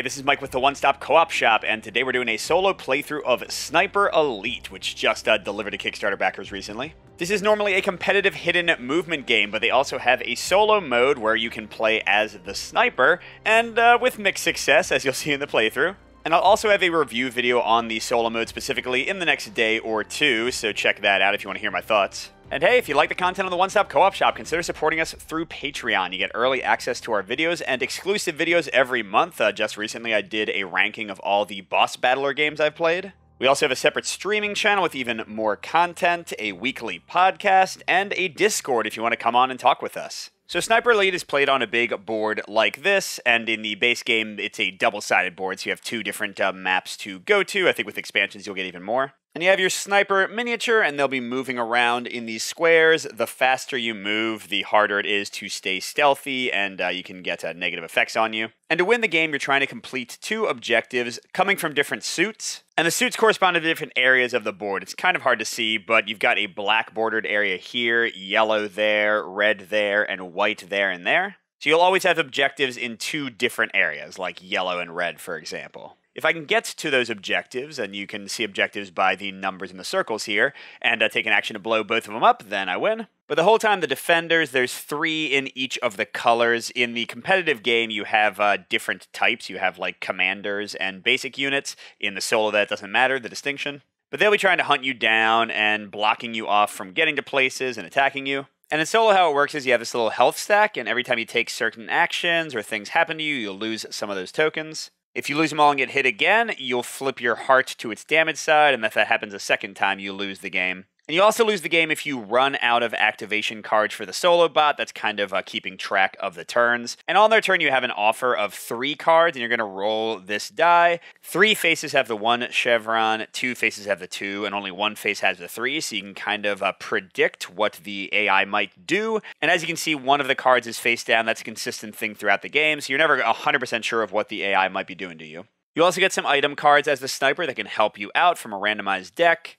Hey, this is Mike with the One Stop Co-op Shop, and today we're doing a solo playthrough of Sniper Elite, which just delivered to Kickstarter backers recently. This is normally a competitive hidden movement game, but they also have a solo mode where you can play as the sniper, and with mixed success, as you'll see in the playthrough. And I'll also have a review video on the solo mode specifically in the next day or two, so check that out if you want to hear my thoughts. And hey, if you like the content on the One Stop Co-op Shop, consider supporting us through Patreon. You get early access to our videos and exclusive videos every month. Just recently I did a ranking of all the boss battler games I've played. We also have a separate streaming channel with even more content, a weekly podcast, and a Discord if you want to come on and talk with us. So Sniper Elite is played on a big board like this, and in the base game it's a double-sided board, so you have two different maps to go to. I think with expansions you'll get even more. And you have your sniper miniature, and they'll be moving around in these squares. The faster you move, the harder it is to stay stealthy, and you can get negative effects on you. And to win the game, you're trying to complete two objectives coming from different suits. And the suits correspond to different areas of the board. It's kind of hard to see, but you've got a black bordered area here, yellow there, red there, and white there and there. So you'll always have objectives in two different areas, like yellow and red, for example. If I can get to those objectives, and you can see objectives by the numbers in the circles here, and take an action to blow both of them up, then I win. But the whole time, the defenders, there's 3 in each of the colors. In the competitive game, you have different types. You have, like, commanders and basic units. In the solo, that doesn't matter, the distinction. But they'll be trying to hunt you down and blocking you off from getting to places and attacking you. And in solo, how it works is you have this little health stack, and every time you take certain actions or things happen to you, you'll lose some of those tokens. If you lose them all and get hit again, you'll flip your heart to its damage side, and if that happens a second time, you lose the game. And you also lose the game if you run out of activation cards for the solo bot. That's kind of keeping track of the turns. And on their turn, you have an offer of 3 cards, and you're going to roll this die. 3 faces have the 1 chevron, 2 faces have the 2, and only 1 face has the 3, so you can kind of predict what the AI might do. And as you can see, one of the cards is face down. That's a consistent thing throughout the game, so you're never 100% sure of what the AI might be doing to you. You also get some item cards as the sniper that can help you out from a randomized deck.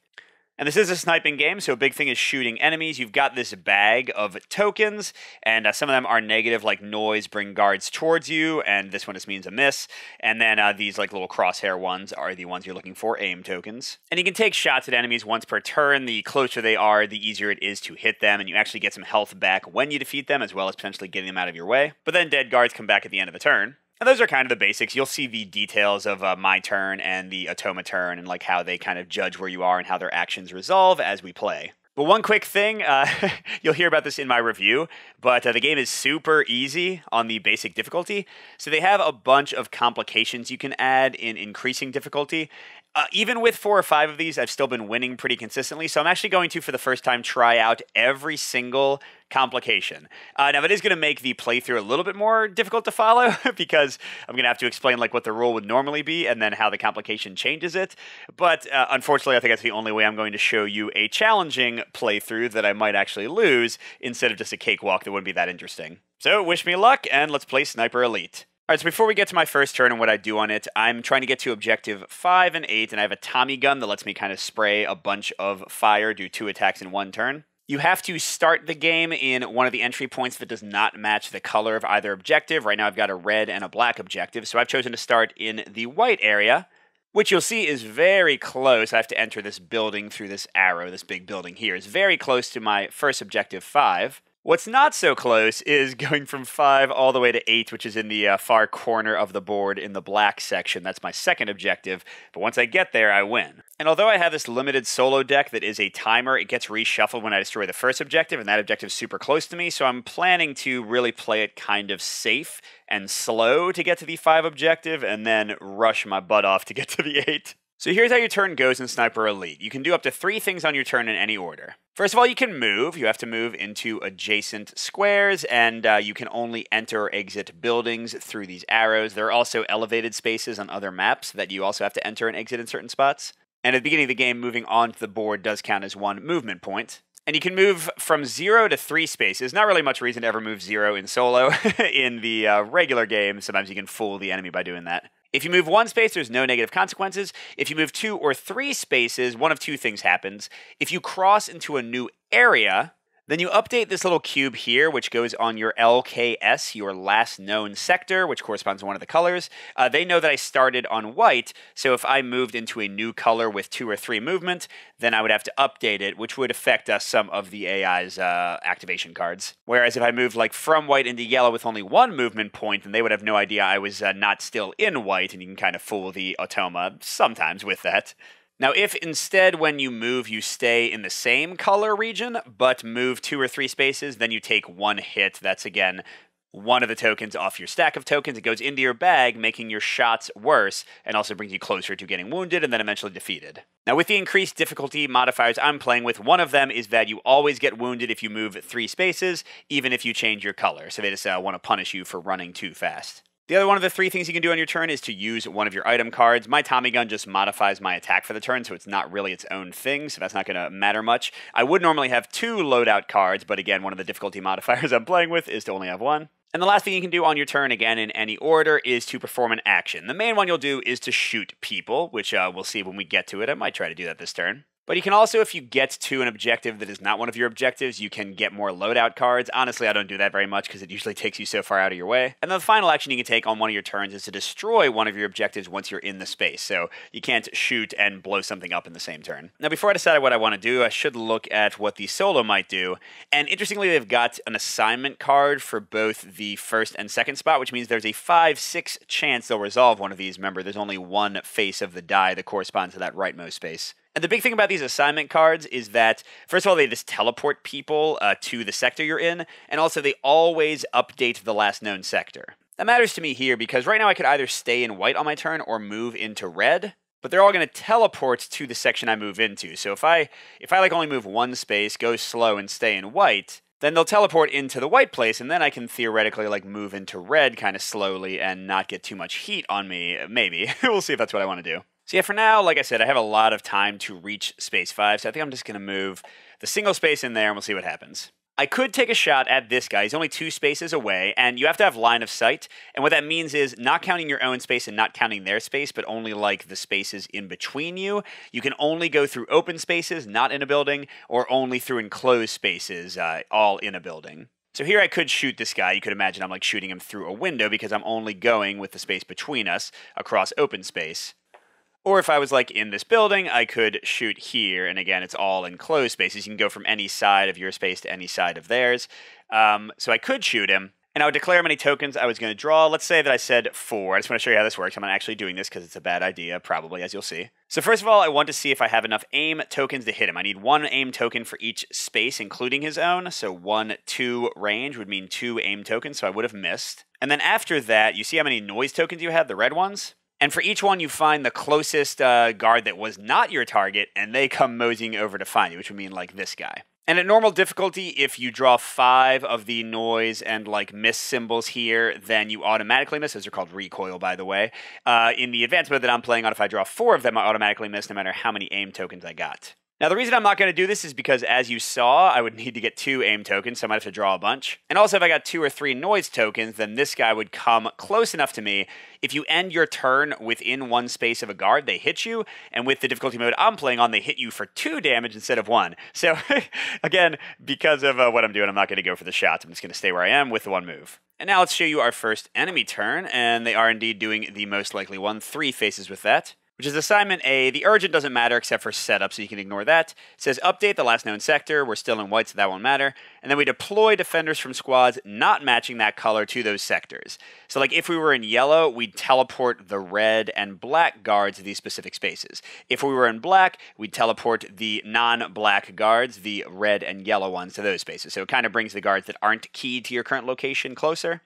And this is a sniping game, so a big thing is shooting enemies. You've got this bag of tokens, and some of them are negative, like noise, bring guards towards you, and this one just means a miss. And then these like little crosshair ones are the ones you're looking for, aim tokens. And you can take shots at enemies once per turn. The closer they are, the easier it is to hit them, and you actually get some health back when you defeat them, as well as potentially getting them out of your way. But then dead guards come back at the end of the turn. And those are kind of the basics. You'll see the details of my turn and the Atoma turn and like how they kind of judge where you are and how their actions resolve as we play. But one quick thing, you'll hear about this in my review, but the game is super easy on the basic difficulty. So they have a bunch of complications you can add in increasing difficulty. Even with 4 or 5 of these, I've still been winning pretty consistently, so I'm actually going to, for the first time, try out every single complication. Now, that is going to make the playthrough a little bit more difficult to follow, because I'm going to have to explain like what the rule would normally be, and then how the complication changes it. But unfortunately, I think that's the only way I'm going to show you a challenging playthrough that I might actually lose, instead of just a cakewalk that wouldn't be that interesting. So, wish me luck, and let's play Sniper Elite. Alright, so before we get to my first turn and what I do on it, I'm trying to get to objective 5 and 8, and I have a Tommy gun that lets me kind of spray a bunch of fire, do 2 attacks in 1 turn. You have to start the game in one of the entry points that does not match the color of either objective. Right now I've got a red and a black objective, so I've chosen to start in the white area, which you'll see is very close. I have to enter this building through this arrow. This big building here is very close to my first objective 5. What's not so close is going from 5 all the way to 8, which is in the far corner of the board in the black section. That's my second objective, but once I get there, I win. And although I have this limited solo deck that is a timer, it gets reshuffled when I destroy the first objective, and that objective's super close to me, so I'm planning to really play it kind of safe and slow to get to the 5 objective, and then rush my butt off to get to the 8. So here's how your turn goes in Sniper Elite. You can do up to 3 things on your turn in any order. First of all, you can move. You have to move into adjacent squares, and you can only enter or exit buildings through these arrows. There are also elevated spaces on other maps that you also have to enter and exit in certain spots. And at the beginning of the game, moving onto the board does count as 1 movement point. And you can move from 0 to 3 spaces. Not really much reason to ever move 0 in solo. In the regular game, sometimes you can fool the enemy by doing that. If you move 1 space, there's no negative consequences. If you move 2 or 3 spaces, one of 2 things happens. If you cross into a new area, Then you update this little cube here, which goes on your LKS, your last known sector, which corresponds to one of the colors. They know that I started on white, so if I moved into a new color with 2 or 3 movement, then I would have to update it, which would affect some of the AI's activation cards. Whereas if I moved like from white into yellow with only 1 movement point, then they would have no idea I was not still in white, and you can kind of fool the Automa sometimes with that. Now, if instead when you move you stay in the same color region, but move 2 or 3 spaces, then you take 1 hit. That's, again, one of the tokens off your stack of tokens. It goes into your bag, making your shots worse, and also brings you closer to getting wounded and then eventually defeated. Now, with the increased difficulty modifiers I'm playing with, one of them is that you always get wounded if you move 3 spaces, even if you change your color. So they just want to punish you for running too fast. The other one of the 3 things you can do on your turn is to use one of your item cards. My Tommy gun just modifies my attack for the turn, so it's not really its own thing, so that's not going to matter much. I would normally have 2 loadout cards, but again, one of the difficulty modifiers I'm playing with is to only have 1. And the last thing you can do on your turn, again in any order, is to perform an action. The main one you'll do is to shoot people, which we'll see when we get to it. I might try to do that this turn. But you can also, if you get to an objective that is not one of your objectives, you can get more loadout cards. Honestly, I don't do that very much because it usually takes you so far out of your way. And then the final action you can take on one of your turns is to destroy one of your objectives once you're in the space. So you can't shoot and blow something up in the same turn. Now, before I decide what I want to do, I should look at what the solo might do. And interestingly, they've got an assignment card for both the first and second spot, which means there's a 5-6 chance they'll resolve one of these. Remember, there's only one face of the die that corresponds to that rightmost space. And the big thing about these assignment cards is that, first of all, they just teleport people to the sector you're in, and also they always update the last known sector. That matters to me here because right now I could either stay in white on my turn or move into red, but they're all going to teleport to the section I move into. So if I like only move 1 space, go slow, and stay in white, then they'll teleport into the white place, and then I can theoretically like move into red kind of slowly and not get too much heat on me, maybe. We'll see if that's what I want to do. So yeah, for now, like I said, I have a lot of time to reach space 5, so I think I'm just going to move the single space in there, and we'll see what happens. I could take a shot at this guy. He's only 2 spaces away, and you have to have line of sight. And what that means is not counting your own space and not counting their space, but only like the spaces in between you. You can only go through open spaces, not in a building, or only through enclosed spaces, all in a building. So here I could shoot this guy. You could imagine I'm like shooting him through a window because I'm only going with the space between us across open space. Or if I was like in this building, I could shoot here, and again, it's all enclosed spaces. You can go from any side of your space to any side of theirs. So I could shoot him, and I would declare how many tokens I was going to draw. Let's say that I said 4. I just want to show you how this works. I'm not actually doing this because it's a bad idea, probably, as you'll see. So first of all, I want to see if I have enough aim tokens to hit him. I need 1 aim token for each space, including his own. So 1, 2 range would mean 2 aim tokens, so I would have missed. And then after that, you see how many noise tokens you have, the red ones? And for each one, you find the closest guard that was not your target, and they come moseying over to find you, which would mean like this guy. And at normal difficulty, if you draw 5 of the noise and like miss symbols here, then you automatically miss. Those are called recoil, by the way. In the advanced mode that I'm playing on, if I draw 4 of them, I automatically miss no matter how many aim tokens I got. Now, the reason I'm not going to do this is because, as you saw, I would need to get 2 aim tokens, so I might have to draw a bunch. And also, if I got 2 or 3 noise tokens, then this guy would come close enough to me. If you end your turn within 1 space of a guard, they hit you. And with the difficulty mode I'm playing on, they hit you for 2 damage instead of 1. So, again, because of what I'm doing, I'm not going to go for the shots. I'm just going to stay where I am with the 1 move. And now let's show you our first enemy turn, and they are indeed doing the most likely one. 3 faces with that, which is assignment A. The urgent doesn't matter except for setup, so you can ignore that. It says update the last known sector. We're still in white, so that won't matter. And then we deploy defenders from squads not matching that color to those sectors. So like if we were in yellow, we'd teleport the red and black guards to these specific spaces. If we were in black, we'd teleport the non-black guards, the red and yellow ones, to those spaces. So it kind of brings the guards that aren't keyed to your current location closer.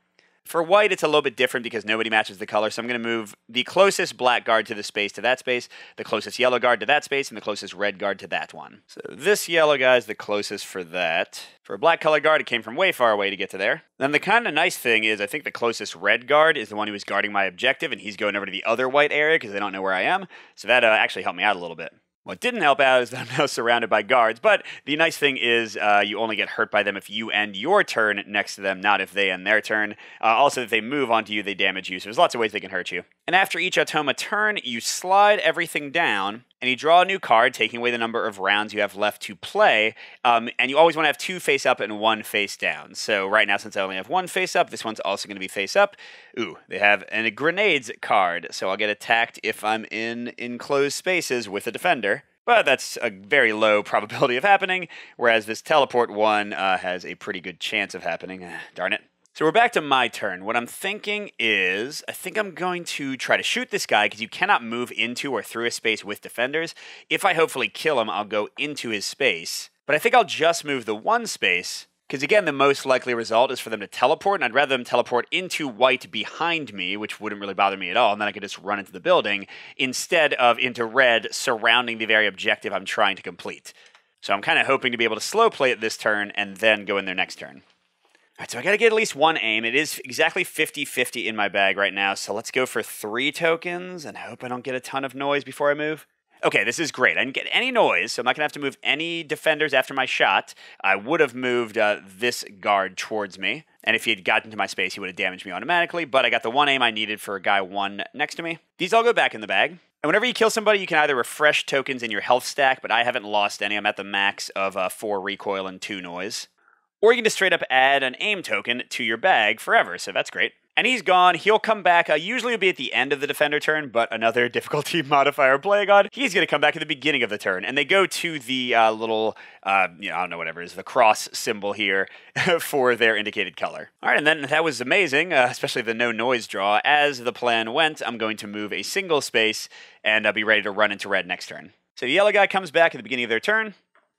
For white, it's a little bit different because nobody matches the color, so I'm going to move the closest black guard to the space to that space, the closest yellow guard to that space, and the closest red guard to that one. So this yellow guy is the closest for that. For a black color guard, it came from way far away to get to there. Then the kind of nice thing is I think the closest red guard is the one who is guarding my objective, and he's going over to the other white area because they don't know where I am, so that actually helped me out a little bit. What didn't help out is that I'm now surrounded by guards, but the nice thing is you only get hurt by them if you end your turn next to them, not if they end their turn. Also, if they move onto you, they damage you, so there's lots of ways they can hurt you. And after each Automa turn, you slide everything down, and you draw a new card, taking away the number of rounds you have left to play. And you always want to have 2 face up and 1 face down. So right now, since I only have 1 face up, this one's also going to be face up. Ooh, they have a grenades card, so I'll get attacked if I'm in enclosed spaces with a defender. But that's a very low probability of happening, whereas this teleport one has a pretty good chance of happening. Darn it. So we're back to my turn. What I'm thinking is, I think I'm going to try to shoot this guy, because you cannot move into or through a space with defenders. If I hopefully kill him, I'll go into his space. But I think I'll just move the 1 space, because again, the most likely result is for them to teleport, and I'd rather them teleport into white behind me, which wouldn't really bother me at all, and then I could just run into the building, instead of into red, surrounding the very objective I'm trying to complete. So I'm kind of hoping to be able to slow play it this turn, and then go in their next turn. Alright, so I gotta get at least 1 aim. It is exactly 50-50 in my bag right now, so let's go for 3 tokens, and hope I don't get a ton of noise before I move. Okay, this is great. I didn't get any noise, so I'm not gonna have to move any defenders after my shot. I would have moved this guard towards me, and if he had gotten to my space, he would have damaged me automatically, but I got the 1 aim I needed for guy 1 next to me. These all go back in the bag. And whenever you kill somebody, you can either refresh tokens in your health stack, but I haven't lost any. I'm at the max of 4 recoil and 2 noise. Or you can just straight up add an aim token to your bag forever, so that's great. And he's gone. He'll come back. Usually it'll be at the end of the defender turn, but another difficulty modifier play god. He's going to come back at the beginning of the turn, and they go to the little, I don't know, whatever it is, the cross symbol here for their indicated color. All right, and then that was amazing, especially the no noise draw. As the plan went, I'm going to move a single space and be ready to run into red next turn. So the yellow guy comes back at the beginning of their turn.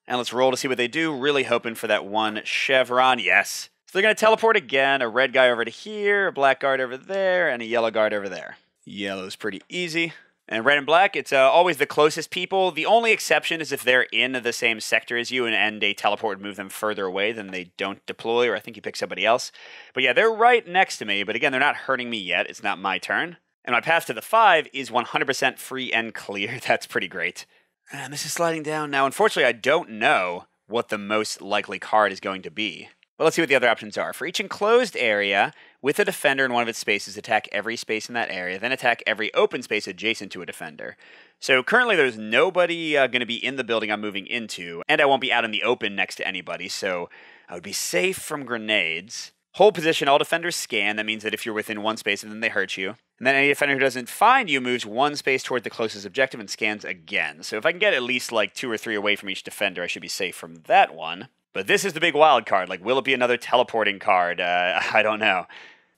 And let's roll to see what they do. Really hoping for that 1 chevron. Yes. So they're going to teleport again. A red guy over to here, a black guard over there, and a yellow guard over there. Yellow's pretty easy. And red and black, it's always the closest people. The only exception is if they're in the same sector as you and a teleport would move them further away, then they don't deploy, or I think you pick somebody else. But yeah, they're right next to me. But again, they're not hurting me yet. It's not my turn. And my path to the 5 is 100% free and clear. That's pretty great. And this is sliding down. Now, unfortunately, I don't know what the most likely card is going to be. Well, let's see what the other options are. For each enclosed area, with a defender in one of its spaces, attack every space in that area, then attack every open space adjacent to a defender. So currently there's nobody going to be in the building I'm moving into, and I won't be out in the open next to anybody, so I would be safe from grenades. Hold position, all defenders scan. That means that if you're within 1 space and then they hurt you. And then any defender who doesn't find you moves 1 space toward the closest objective and scans again. So if I can get at least like 2 or 3 away from each defender, I should be safe from that one. But this is the big wild card. Like, will it be another teleporting card? I don't know.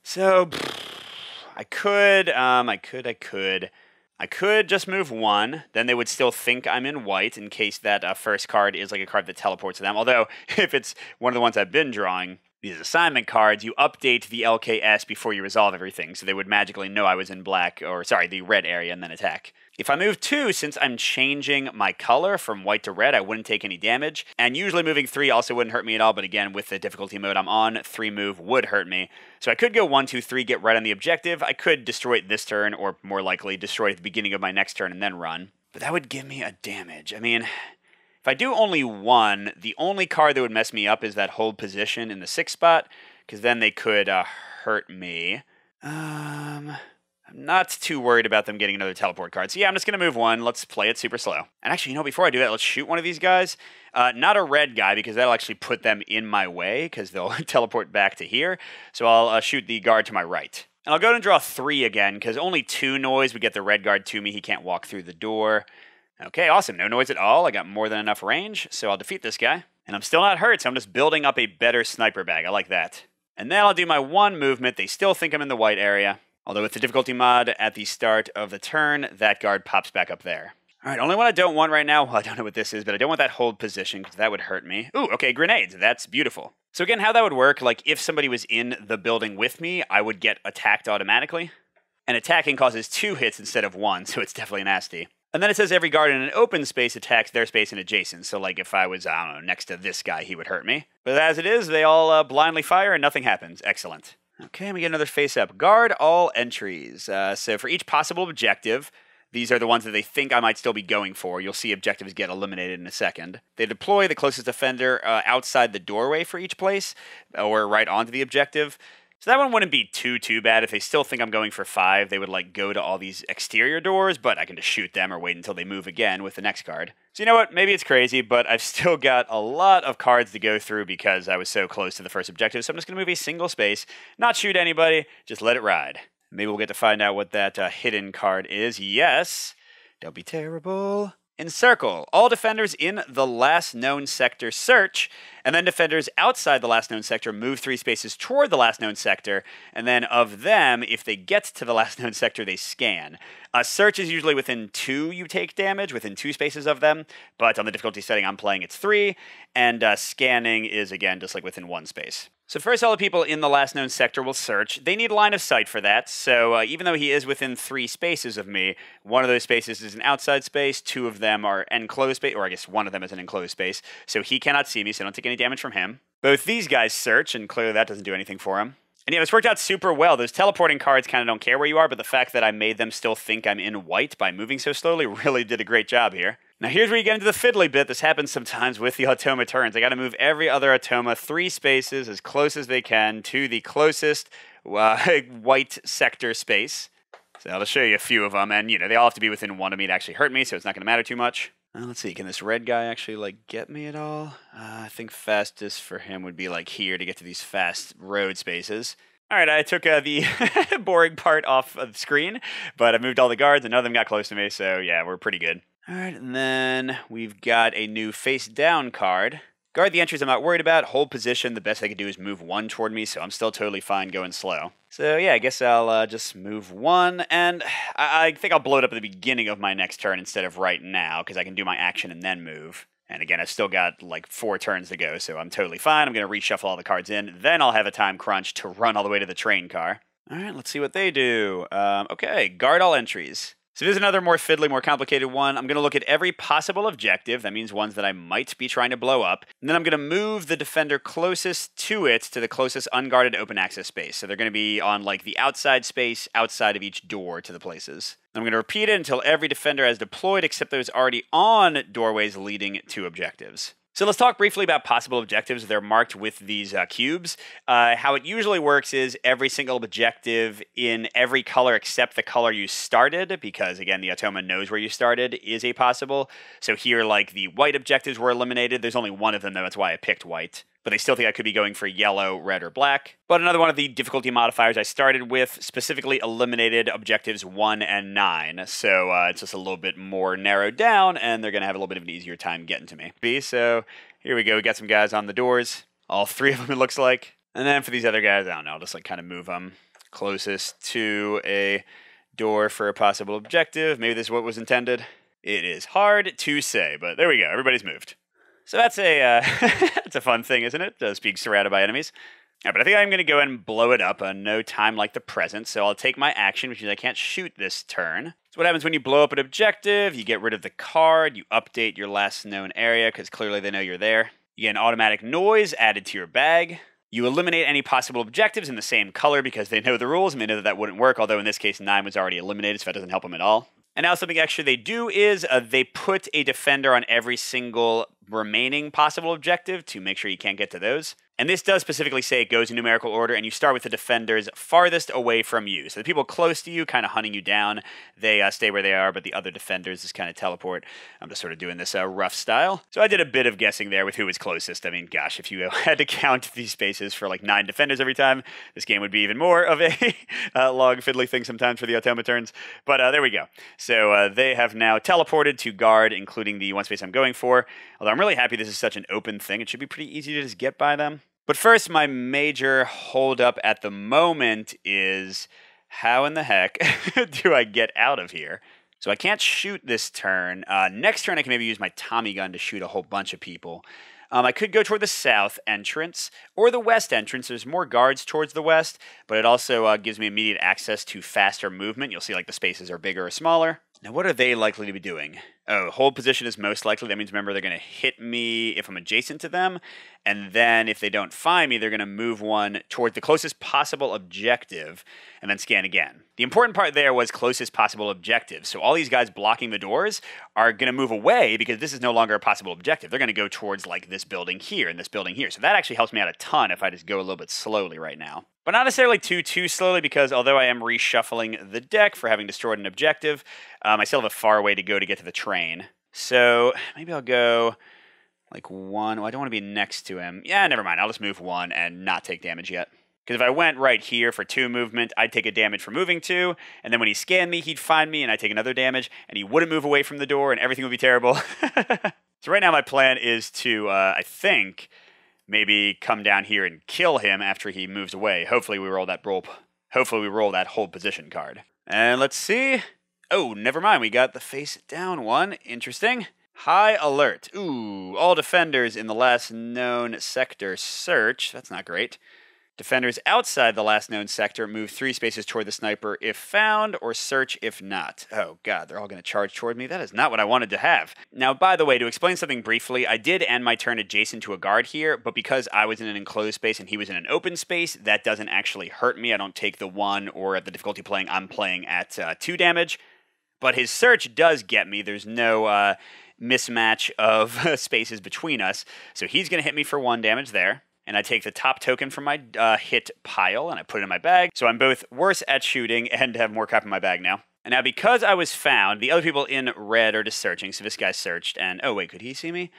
So I could just move 1. Then they would still think I'm in white in case that first card is like a card that teleports to them. Although if it's one of the ones I've been drawing, these assignment cards, you update the LKS before you resolve everything, so they would magically know I was in black, or sorry, the red area, and then attack. If I move 2, since I'm changing my color from white to red, I wouldn't take any damage, and usually moving 3 also wouldn't hurt me at all, but again, with the difficulty mode I'm on, 3 move would hurt me. So I could go 1, 2, 3, get right on the objective. I could destroy it this turn, or more likely, destroy it at the beginning of my next turn and then run. But that would give me a damage. I mean, if I do only 1, the only card that would mess me up is that hold position in the 6th spot, because then they could hurt me. I'm not too worried about them getting another teleport card. So yeah, I'm just going to move 1. Let's play it super slow. And actually, before I do that, let's shoot one of these guys. Not a red guy, because that'll actually put them in my way, because they'll teleport back to here. So I'll shoot the guard to my right. And I'll go and draw 3 again, because only 2 noise would get the red guard to me. He can't walk through the door. Okay, awesome. No noise at all. I got more than enough range, so I'll defeat this guy. And I'm still not hurt, so I'm just building up a better sniper bag. I like that. And then I'll do my 1 movement. They still think I'm in the white area. Although with the difficulty mod at the start of the turn, that guard pops back up there. All right, only one I don't want right now, well, I don't know what this is, but I don't want that hold position, because that would hurt me. Ooh, okay, grenades. That's beautiful. So again, how that would work, like if somebody was in the building with me, I would get attacked automatically. And attacking causes 2 hits instead of 1, so it's definitely nasty. And then it says every guard in an open space attacks their space and adjacent. So like if I was, I don't know, next to this guy, he would hurt me. But as it is, they all blindly fire and nothing happens. Excellent. Okay, and we get another face up. Guard all entries. So for each possible objective, these are the ones that they think I might still be going for. You'll see objectives get eliminated in a second. They deploy the closest defender outside the doorway for each place, or right onto the objective. So that one wouldn't be too bad. If they still think I'm going for 5, they would like go to all these exterior doors, but I can just shoot them or wait until they move again with the next card. So you know what, maybe it's crazy, but I've still got a lot of cards to go through because I was so close to the first objective, so I'm just going to move a single space, not shoot anybody, just let it ride. Maybe we'll get to find out what that hidden card is. Yes, don't be terrible. Encircle. All defenders in the last known sector search, and then defenders outside the last known sector move 3 spaces toward the last known sector, and then of them, if they get to the last known sector, they scan. Search is usually within 2 you take damage, within 2 spaces of them, but on the difficulty setting I'm playing it's 3, and scanning is again just like within 1 space. So first, all the people in the last known sector will search. They need line of sight for that, so even though he is within 3 spaces of me, one of those spaces is an outside space, 2 of them are enclosed space, or I guess one of them is an enclosed space, so he cannot see me, so I don't take any damage from him. Both these guys search, and clearly that doesn't do anything for him. And yeah, this worked out super well. Those teleporting cards kind of don't care where you are, but the fact that I made them still think I'm in white by moving so slowly really did a great job here. Now here's where you get into the fiddly bit. This happens sometimes with the Automa turns. I got to move every other Automa 3 spaces as close as they can to the closest white sector space. So I'll show you a few of them, and you know they all have to be within 1 of me to actually hurt me, so it's not going to matter too much. Let's see, can this red guy actually like get me at all? I think fastest for him would be like here to get to these fast road spaces. All right, I took the boring part off of the screen, but I moved all the guards and none of them got close to me, so yeah, we're pretty good. All right, and then we've got a new face down card. Guard the entries I'm not worried about. Hold position. The best I can do is move 1 toward me, so I'm still totally fine going slow. So yeah, I guess I'll just move 1, and I think I'll blow it up at the beginning of my next turn instead of right now, because I can do my action and then move. And again, I've still got like 4 turns to go, so I'm totally fine. I'm going to reshuffle all the cards in. Then I'll have a time crunch to run all the way to the train car. All right, let's see what they do. Okay, guard all entries. So there's another more fiddly, more complicated one. I'm going to look at every possible objective. That means ones that I might be trying to blow up. And then I'm going to move the defender closest to it to the closest unguarded open access space. So they're going to be on like the outside space outside of each door to the places. I'm going to repeat it until every defender has deployed except those already on doorways leading to objectives. So let's talk briefly about possible objectives. They're marked with these cubes. How it usually works is every single objective in every color except the color you started, because again, the Automa knows where you started, is a possible. So here, like the white objectives were eliminated. There's only one of them, though. That's why I picked white. But they still think I could be going for yellow, red, or black. But another one of the difficulty modifiers I started with specifically eliminated objectives 1 and 9. So it's just a little bit more narrowed down, and they're going to have a little bit of an easier time getting to me. So here we go. We got some guys on the doors. All 3 of them, it looks like. And then for these other guys, I don't know. I'll just like kind of move them closest to a door for a possible objective. Maybe this is what was intended. It is hard to say, but there we go. Everybody's moved. So that's a that's a fun thing, isn't it? Being surrounded by enemies. Right, but I think I'm going to go ahead and blow it up. No time like the present, so I'll take my action, which means I can't shoot this turn. So what happens when you blow up an objective? You get rid of the card. You update your last known area, because clearly they know you're there. You get an automatic noise added to your bag. You eliminate any possible objectives in the same color, because they know the rules, and they know that that wouldn't work, although in this case 9 was already eliminated, so that doesn't help them at all. And now something extra they do is they put a defender on every single remaining possible objective to make sure you can't get to those. And this does specifically say it goes in numerical order, and you start with the defenders farthest away from you. So the people close to you, kind of hunting you down, they stay where they are, but the other defenders just kind of teleport. I'm just sort of doing this rough style. So I did a bit of guessing there with who was closest. I mean, gosh, if you had to count these spaces for like 9 defenders every time, this game would be even more of a long fiddly thing sometimes for the Automa turns. But there we go. So they have now teleported to guard, including the one space I'm going for. Although I'm really happy this is such an open thing. It should be pretty easy to just get by them. But first, my major holdup at the moment is how in the heck do I get out of here? So I can't shoot this turn. Next turn, I can maybe use my Tommy gun to shoot a whole bunch of people. I could go toward the south entrance or the west entrance. There's more guards towards the west, but it also gives me immediate access to faster movement. You'll see like the spaces are bigger or smaller. Now, what are they likely to be doing? Oh, hold position is most likely. That means, remember, they're going to hit me if I'm adjacent to them. And then if they don't find me, they're going to move one toward the closest possible objective and then scan again. The important part there was closest possible objective. So all these guys blocking the doors are going to move away because this is no longer a possible objective. They're going to go towards like this building here and this building here. So that actually helps me out a ton if I just go a little bit slowly right now. but not necessarily too slowly, because although I am reshuffling the deck for having destroyed an objective, I still have a far way to go to get to the train. So maybe I'll go like 1. Well, I don't want to be next to him. Yeah, never mind. I'll just move 1 and not take damage yet. Because if I went right here for 2 movement, I'd take a damage for moving 2, and then when he scanned me, he'd find me, and I'd take another damage, and he wouldn't move away from the door, and everything would be terrible. So right now my plan is to, I think, maybe come down here and kill him after he moves away. Hopefully we roll that hold position card. And let's see. Oh, never mind. We got the face down one. Interesting. High alert. Ooh, all defenders in the last known sector search. That's not great. Defenders outside the last known sector move 3 spaces toward the sniper if found, or search if not. Oh god, they're all going to charge toward me? That is not what I wanted to have. Now, by the way, to explain something briefly, I did end my turn adjacent to a guard here, but because I was in an enclosed space and he was in an open space, that doesn't actually hurt me. I don't take the 1, or at the difficulty playing, I'm playing at 2 damage. But his search does get me. There's no mismatch of spaces between us, so he's going to hit me for 1 damage there. And I take the top token from my hit pile, and I put it in my bag. So I'm both worse at shooting and have more crap in my bag now. And now because I was found, the other people in red are just searching. So this guy searched, and oh wait, could he see me?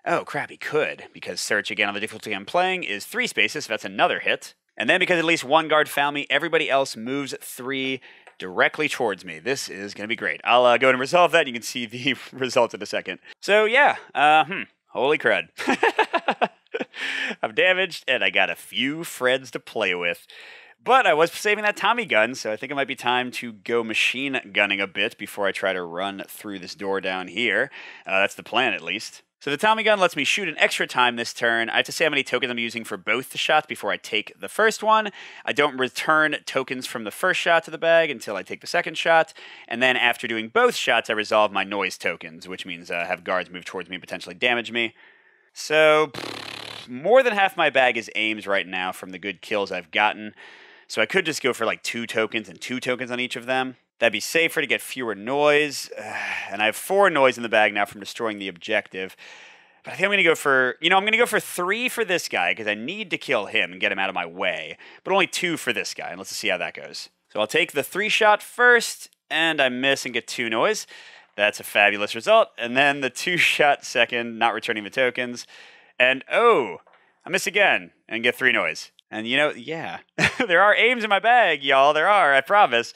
Oh crap, he could. Because search, again, on the difficulty I'm playing is 3 spaces, so that's another hit. And then because at least 1 guard found me, everybody else moves 3 directly towards me. This is going to be great. I'll go ahead and resolve that. You can see the results in a second. So yeah, holy crud. I'm damaged, and I got a few friends to play with. But I was saving that Tommy gun, so I think it might be time to go machine gunning a bit before I try to run through this door down here. That's the plan, at least. So the Tommy gun lets me shoot an extra time this turn. I have to say how many tokens I'm using for both the shots before I take the first one. I don't return tokens from the first shot to the bag until I take the second shot. And then after doing both shots, I resolve my noise tokens, which means have guards move towards me and potentially damage me. So more than half my bag is aims right now from the good kills I've gotten. So I could just go for like 2 tokens and 2 tokens on each of them. That'd be safer to get fewer noise. And I have 4 noise in the bag now from destroying the objective. But I think I'm going to go for, I'm going to go for 3 for this guy because I need to kill him and get him out of my way. But only 2 for this guy, and let's see how that goes. So I'll take the 3 shot first, and I miss and get 2 noise. That's a fabulous result. And then the 2 shot second, not returning the tokens. And oh, I miss again and get 3 noise. And yeah, there are aims in my bag, y'all. There are, I promise.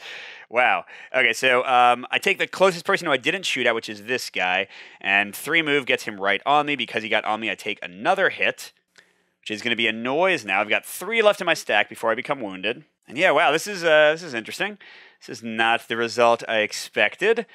Wow. Okay, so I take the closest person who I didn't shoot at, which is this guy, and 3 move gets him right on me. Because he got on me, I take another hit, which is going to be a noise now. I've got 3 left in my stack before I become wounded. And yeah, wow, this is interesting. This is not the result I expected.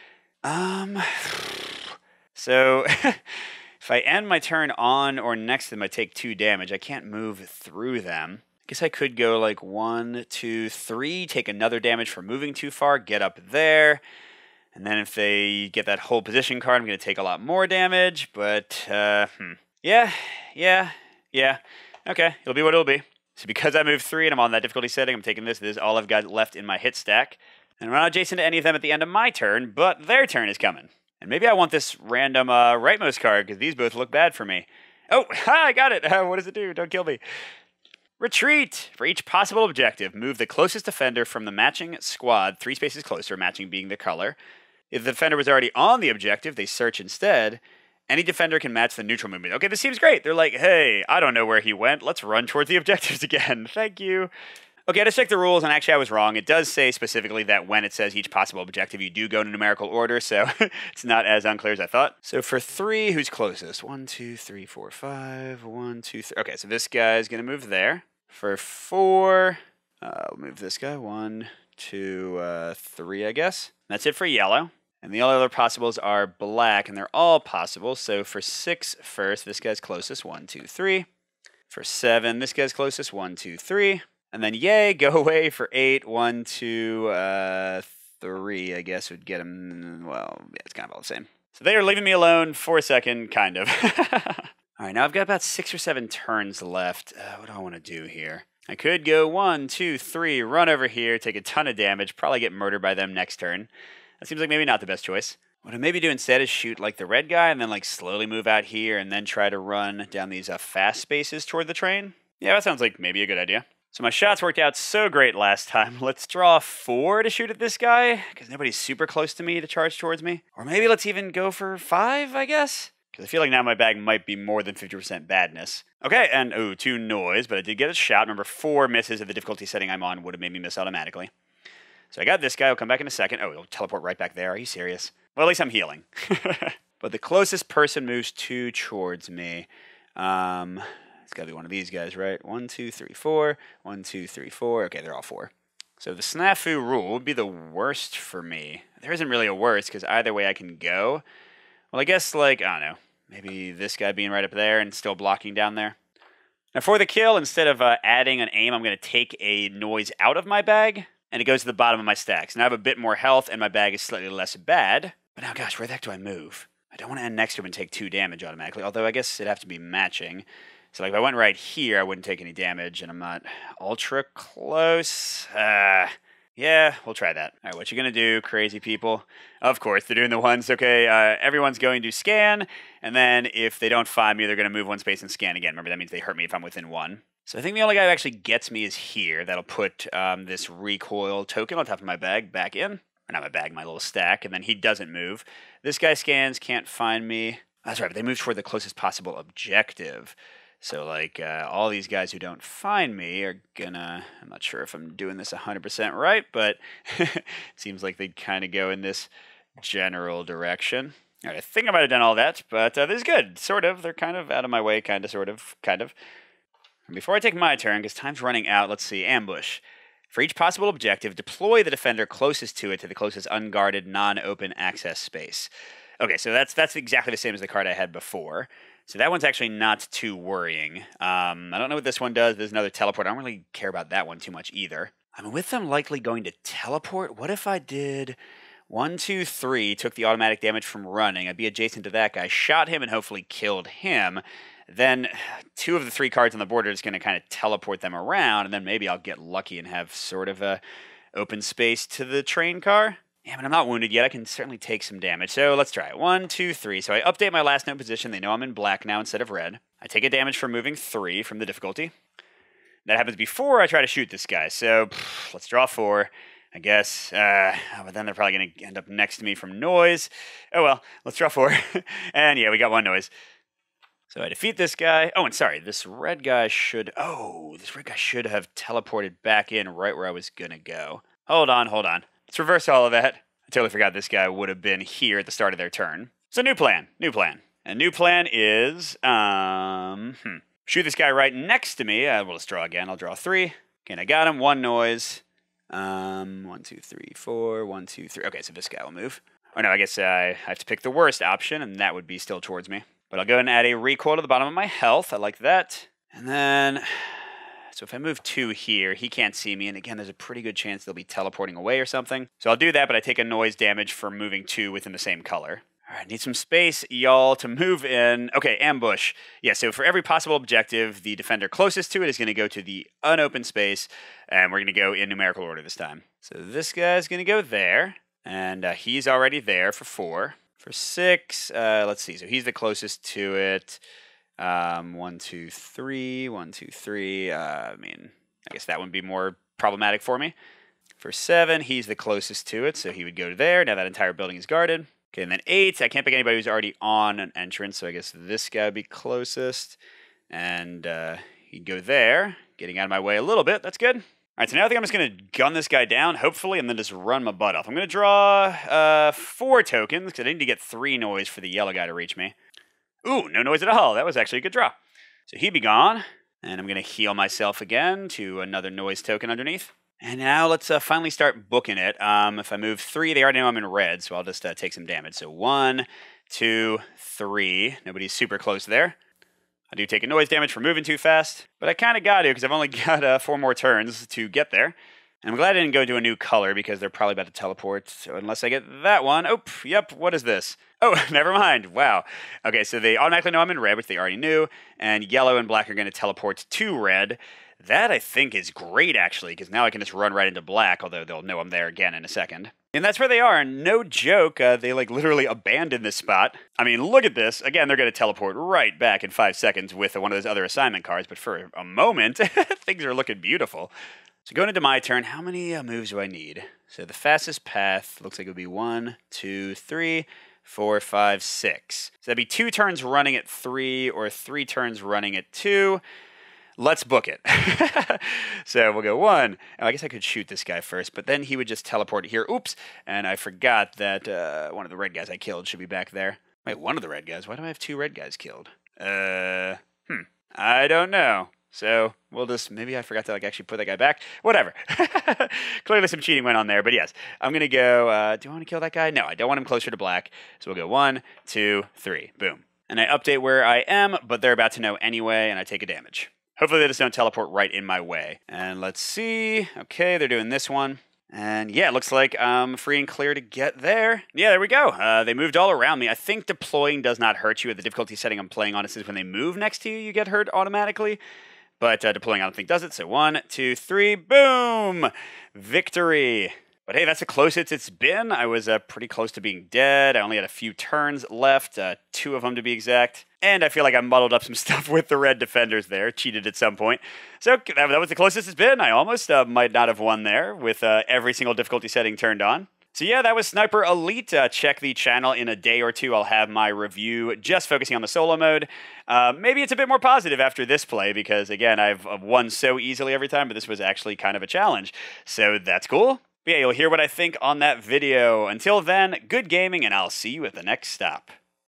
So if I end my turn on or next to them, I take 2 damage. I can't move through them. Guess I could go like 1, 2, 3, take another damage for moving too far, get up there. And then if they get that whole position card, I'm going to take a lot more damage. But, yeah. Okay, it'll be what it'll be. So because I moved 3 and I'm on that difficulty setting, I'm taking this. This is all I've got left in my hit stack. And I'm not adjacent to any of them at the end of my turn, but their turn is coming. And maybe I want this random rightmost card, because these both look bad for me. Oh, I got it! What does it do? Don't kill me. Retreat! For each possible objective, move the closest defender from the matching squad 3 spaces closer, matching being the color. If the defender was already on the objective, they search instead. Any defender can match the neutral movement. Okay, this seems great. They're like, hey, I don't know where he went. Let's run towards the objectives again. Thank you. Okay, I just checked the rules, and actually I was wrong. It does say specifically that when it says each possible objective, you do go in numerical order, so it's not as unclear as I thought. So for 3, who's closest? 1, 2, 3, 4, 5. 1, 2, 3. Okay, so this guy's going to move there. For 4, I'll move this guy. 1, 2, 3, I guess. That's it for yellow. And the other possibles are black, and they're all possible. So for 6 first, this guy's closest. 1, 2, 3. For 7, this guy's closest. 1, 2, 3. And then yay, go away for 8. 1, 2, 3, I guess would get him, well, yeah, it's kind of all the same. So they are leaving me alone for a second, kind of. All right, now I've got about 6 or 7 turns left. What do I want to do here? I could go 1, 2, 3, run over here, take a ton of damage, probably get murdered by them next turn. That seems like maybe not the best choice. What I maybe do instead is shoot like the red guy and then like slowly move out here and then try to run down these fast spaces toward the train. Yeah, that sounds like maybe a good idea. So my shots worked out so great last time. Let's draw 4 to shoot at this guy, because nobody's super close to me to charge towards me. Or maybe let's even go for 5, I guess? Because I feel like now my bag might be more than 50% badness. Okay, and 2 noise, but I did get a shot. Remember, 4 misses at the difficulty setting I'm on would have made me miss automatically. So I got this guy. I'll come back in a second. Oh, he'll teleport right back there. Are you serious? Well, at least I'm healing. But the closest person moves 2 towards me. It's got to be one of these guys, right? 1, 2, 3, 4. 1, 2, 3, 4. Okay, they're all 4. So the snafu rule would be the worst for me. There isn't really a worst, because either way I can go. Well, I guess, like, I don't know. Maybe this guy being right up there and still blocking down there. Now, for the kill, instead of adding an aim, I'm going to take a noise out of my bag, and it goes to the bottom of my stacks. Now I have a bit more health, and my bag is slightly less bad. But now, gosh, where the heck do I move? I don't want to end next to him and take 2 damage automatically, although I guess it'd have to be matching. So like if I went right here, I wouldn't take any damage, and I'm not ultra close. Yeah, we'll try that. All right, what you gonna do, crazy people? Of course, they're doing the ones, okay, everyone's going to scan, and then if they don't find me, they're gonna move 1 space and scan again. Remember, that means they hurt me if I'm within 1. So I think the only guy who actually gets me is here. That'll put this recoil token on top of my bag back in. Or not my bag, my little stack, and then he doesn't move. This guy scans, can't find me. That's right, but they move toward the closest possible objective. So, like, all these guys who don't find me are gonna... I'm not sure if I'm doing this 100% right, but it seems like they'd kind of go in this general direction. All right, I think I might have done all that, but this is good. Sort of. They're kind of out of my way, kind of, sort of, kind of. And before I take my turn, because time's running out, let's see. Ambush. For each possible objective, deploy the defender closest to it to the closest unguarded, non-open access space. Okay, so that's exactly the same as the card I had before. So that one's actually not too worrying. I don't know what this one does. There's another teleport. I don't really care about that one too much either. I mean, with them likely going to teleport, what if I did 1, 2, 3, took the automatic damage from running? I'd be adjacent to that guy, shot him, and hopefully killed him. Then 2 of the 3 cards on the board are just going to kind of teleport them around, and then maybe I'll get lucky and have sort of a open space to the train car. Yeah, but I'm not wounded yet. I can certainly take some damage. So let's try it. 1, 2, 3. So I update my last note position. They know I'm in black now instead of red. I take a damage for moving 3 from the difficulty. That happens before I try to shoot this guy. So let's draw 4, I guess. But then they're probably going to end up next to me from noise. Oh well, let's draw 4. And yeah, we got 1 noise. So I defeat this guy. Oh, and sorry, this red guy should... Oh, this red guy should have teleported back in right where I was going to go. Hold on. Let's reverse all of that. I totally forgot this guy would have been here at the start of their turn. So new plan. And new plan is, shoot this guy right next to me. Well, let's draw again. I'll draw 3. Okay, and I got him. 1 noise. 1, 2, 3, 4. 1, 2, 3. Okay, so this guy will move. Oh no, I guess I have to pick the worst option, and that would be still towards me. But I'll go ahead and add a recoil to the bottom of my health. I like that. And then... So if I move 2 here, he can't see me, and again, there's a pretty good chance they'll be teleporting away or something. So I'll do that, but I take a noise damage for moving 2 within the same color. All right, need some space, y'all, to move in. Okay, ambush. Yeah, so for every possible objective, the defender closest to it is going to go to the unopened space, and we're going to go in numerical order this time. So this guy's going to go there, and he's already there for 4. For 6, let's see, so he's the closest to it. 1, 2, 3, 1, 2, 3. I mean, I guess that would be more problematic for me. For 7, he's the closest to it, so he would go to there. Now that entire building is guarded. Okay, and then 8, I can't pick anybody who's already on an entrance, so I guess this guy would be closest. And he'd go there, getting out of my way a little bit. That's good. All right, so now I think I'm just going to gun this guy down, hopefully, and then just run my butt off. I'm going to draw 4 tokens, because I need to get 3 noise for the yellow guy to reach me. Ooh, no noise at all. That was actually a good draw. So he'd be gone. And I'm going to heal myself again to another noise token underneath. And now let's finally start booking it. If I move 3, they already know I'm in red, so I'll just take some damage. So 1, 2, 3. Nobody's super close there. I do take a noise damage for moving too fast, but I kind of got to because I've only got 4 more turns to get there. And I'm glad I didn't go to a new color because they're probably about to teleport. So unless I get that one. Oh, yep, what is this? Oh, never mind. Wow. Okay, so they automatically know I'm in red, which they already knew. And yellow and black are going to teleport to red. That, I think, is great, actually, because now I can just run right into black, although they'll know I'm there again in a second. And that's where they are. No joke. They like literally abandoned this spot. I mean, look at this. Again, they're going to teleport right back in 5 seconds with one of those other assignment cards. But for a moment, things are looking beautiful. So going into my turn, how many moves do I need? So the fastest path looks like it would be 1, 2, 3, 4, 5, 6. So that'd be 2 turns running at 3 or 3 turns running at 2. Let's book it. So we'll go 1. Oh, I guess I could shoot this guy first, but then he would just teleport here. Oops. And I forgot that one of the red guys I killed should be back there. Wait, one of the red guys? Why do I have 2 red guys killed? I don't know. So we'll just, maybe I forgot to like actually put that guy back. Whatever. Clearly some cheating went on there, but yes. I'm going to go, do I want to kill that guy? No, I don't want him closer to black. So we'll go 1, 2, 3. Boom. And I update where I am, but they're about to know anyway, and I take a damage. Hopefully they just don't teleport right in my way. And let's see. Okay, they're doing this one. And yeah, it looks like I'm free and clear to get there. Yeah, there we go. They moved all around me. I think deploying does not hurt you. At the difficulty setting I'm playing on, it says when they move next to you, you get hurt automatically. But deploying I don't think does it. So 1, 2, 3, boom! Victory! But hey, that's the closest it's been. I was pretty close to being dead. I only had a few turns left, 2 of them to be exact. And I feel like I muddled up some stuff with the red defenders there, cheated at some point. So that was the closest it's been. I almost might not have won there with every single difficulty setting turned on. So yeah, that was Sniper Elite. Check the channel in a day or two. I'll have my review just focusing on the solo mode. Maybe it's a bit more positive after this play because, again, I've won so easily every time, but this was actually kind of a challenge. So that's cool. But yeah, you'll hear what I think on that video. Until then, good gaming, and I'll see you at the next stop.